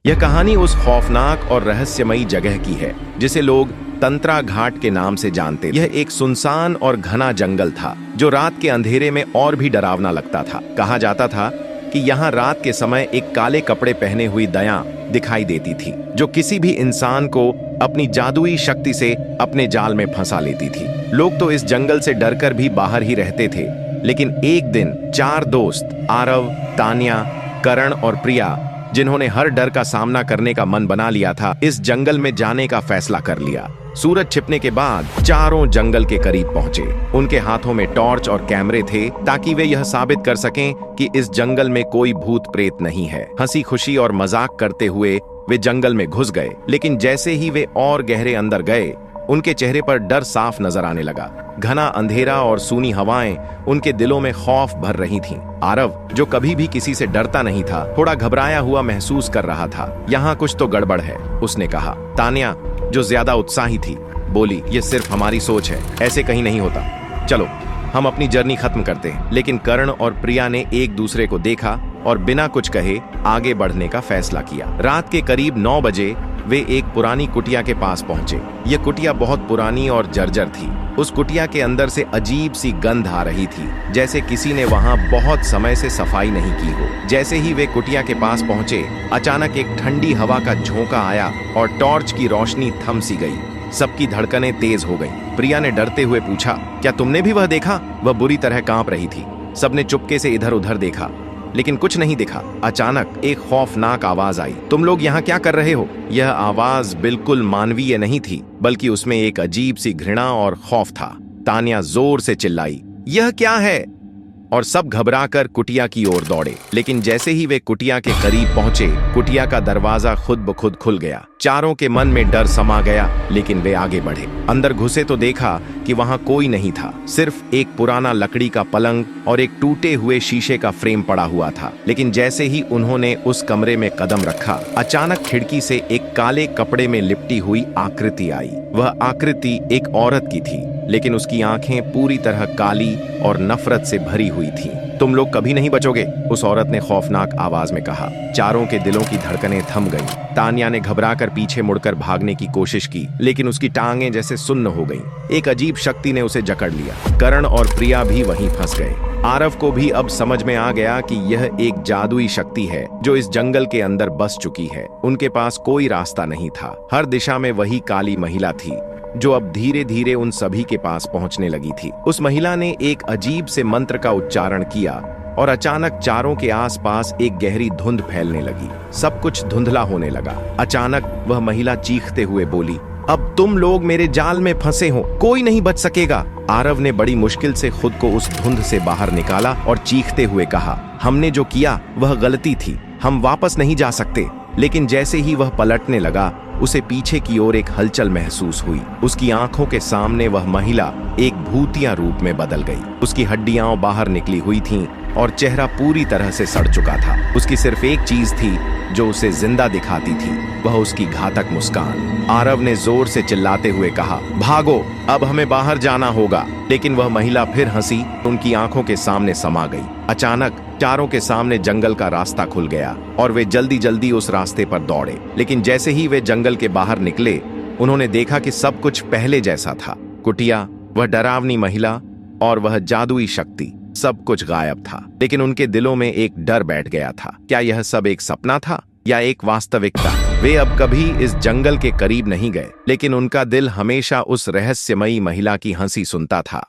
यह कहानी उस खौफनाक और रहस्यमयी जगह की है जिसे लोग तंत्रा घाट के नाम से जानते। यह एक सुनसान और घना जंगल था जो रात के अंधेरे में और भी डरावना लगता था। कहा जाता था कि यहाँ रात के समय एक काले कपड़े पहने हुई दया दिखाई देती थी जो किसी भी इंसान को अपनी जादुई शक्ति से अपने जाल में फंसा लेती थी। लोग तो इस जंगल से डरकर भी बाहर ही रहते थे, लेकिन एक दिन 4 दोस्त आरव, तान्या, करण और प्रिया, जिन्होंने हर डर का सामना करने का मन बना लिया था, इस जंगल में जाने का फैसला कर लिया। सूरज छिपने के बाद चारों जंगल के करीब पहुंचे। उनके हाथों में टॉर्च और कैमरे थे ताकि वे यह साबित कर सकें कि इस जंगल में कोई भूत प्रेत नहीं है। हंसी खुशी और मजाक करते हुए वे जंगल में घुस गए, लेकिन जैसे ही वे और गहरे अंदर गए, उनके चेहरे पर डर साफ नजर आने लगा। घना अंधेरा और सूनी हवाएं उनके दिलों में खौफ भर रही थीं। आरव, जो कभी भी किसी से डरता नहीं था, थोड़ा घबराया हुआ महसूस कर रहा था। यहाँ कुछ तो गड़बड़ है, उसने कहा। तान्या, जो ज्यादा उत्साही थी, बोली, ये सिर्फ हमारी सोच है, ऐसे कहीं नहीं होता। चलो हम अपनी जर्नी खत्म करते हैं। लेकिन करण और प्रिया ने एक दूसरे को देखा और बिना कुछ कहे आगे बढ़ने का फैसला किया। रात के करीब 9 बजे वे एक पुरानी कुटिया के पास पहुंचे। यह कुटिया बहुत पुरानी और जर्जर थी। उस कुटिया के अंदर से अजीब सी गंध आ रही थी, जैसे किसी ने वहां बहुत समय से सफाई नहीं की हो। जैसे ही वे कुटिया के पास पहुंचे, अचानक एक ठंडी हवा का झोंका आया और टॉर्च की रोशनी थम सी गई। सबकी धड़कनें तेज हो गईं। प्रिया ने डरते हुए पूछा, क्या तुमने भी वह देखा? वह बुरी तरह कांप रही थी। सबने चुपके से इधर उधर देखा, लेकिन कुछ नहीं दिखा। अचानक एक खौफनाक आवाज आई, तुम लोग यहाँ क्या कर रहे हो? यह आवाज बिल्कुल मानवीय नहीं थी, बल्कि उसमें एक अजीब सी घृणा और खौफ था। तान्या जोर से चिल्लाई, यह क्या है? और सब घबराकर कुटिया की ओर दौड़े। लेकिन जैसे ही वे कुटिया के करीब पहुंचे, कुटिया का दरवाजा खुद ब खुद खुल गया। चारों के मन में डर समा गया, लेकिन वे आगे बढ़े। अंदर घुसे तो देखा कि वहां कोई नहीं था, सिर्फ एक पुराना लकड़ी का पलंग और एक टूटे हुए शीशे का फ्रेम पड़ा हुआ था। लेकिन जैसे ही उन्होंने उस कमरे में कदम रखा, अचानक खिड़की से एक काले कपड़े में लिपटी हुई आकृति आई। वह आकृति एक औरत की थी, लेकिन उसकी आंखें पूरी तरह काली और नफरत से भरी हुई थीं। तुम लोग कभी नहीं बचोगे, उस औरत ने खौफनाक आवाज में कहा। चारों के दिलों की धड़कनें थम गईं। तान्या ने घबराकर पीछे मुड़कर भागने की कोशिश की, लेकिन उसकी टांगें जैसे सुन्न हो गईं। एक अजीब शक्ति ने उसे जकड़ लिया। करण और प्रिया भी वहीं फंस गए। आरव को भी अब समझ में आ गया कि यह एक जादुई शक्ति है जो इस जंगल के अंदर बस चुकी है। उनके पास कोई रास्ता नहीं था। हर दिशा में वही काली महिला थी जो अब धीरे धीरे उन सभी के पास पहुंचने लगी थी। उस महिला ने एक अजीब से मंत्र का उच्चारण किया और अचानक चारों के आसपास एक गहरी धुंध फैलने लगी। सब कुछ धुंधला होने लगा। अचानक वह महिला चीखते हुए बोली, अब तुम लोग मेरे जाल में फंसे हो, कोई नहीं बच सकेगा। आरव ने बड़ी मुश्किल से खुद को उस धुंध से बाहर निकाला और चीखते हुए कहा, हमने जो किया वह गलती थी, हम वापस नहीं जा सकते। लेकिन जैसे ही वह पलटने लगा, उसे पीछे की ओर एक हलचल महसूस हुई। उसकी आंखों के सामने वह महिला एक भूतिया रूप में बदल गई। उसकी हड्डियां बाहर निकली हुई थीं और चेहरा पूरी तरह से सड़ चुका था। उसकी सिर्फ एक चीज थी जो उसे जिंदा दिखाती थी, वह उसकी घातक मुस्कान। आरव ने जोर से चिल्लाते हुए कहा, भागो, अब हमें बाहर जाना होगा। लेकिन वह महिला फिर हंसी, उनकी आंखों के सामने समा गई। अचानक चारों के सामने जंगल का रास्ता खुल गया और वे जल्दी जल्दी उस रास्ते पर दौड़े। लेकिन जैसे ही वे जंगल के बाहर निकले, उन्होंने देखा कि सब कुछ पहले जैसा था। कुटिया, वह डरावनी महिला और वह जादुई शक्ति, सब कुछ गायब था। लेकिन उनके दिलों में एक डर बैठ गया था। क्या यह सब एक सपना था या एक वास्तविकता? वे अब कभी इस जंगल के करीब नहीं गए, लेकिन उनका दिल हमेशा उस रहस्यमयी महिला की हंसी सुनता था।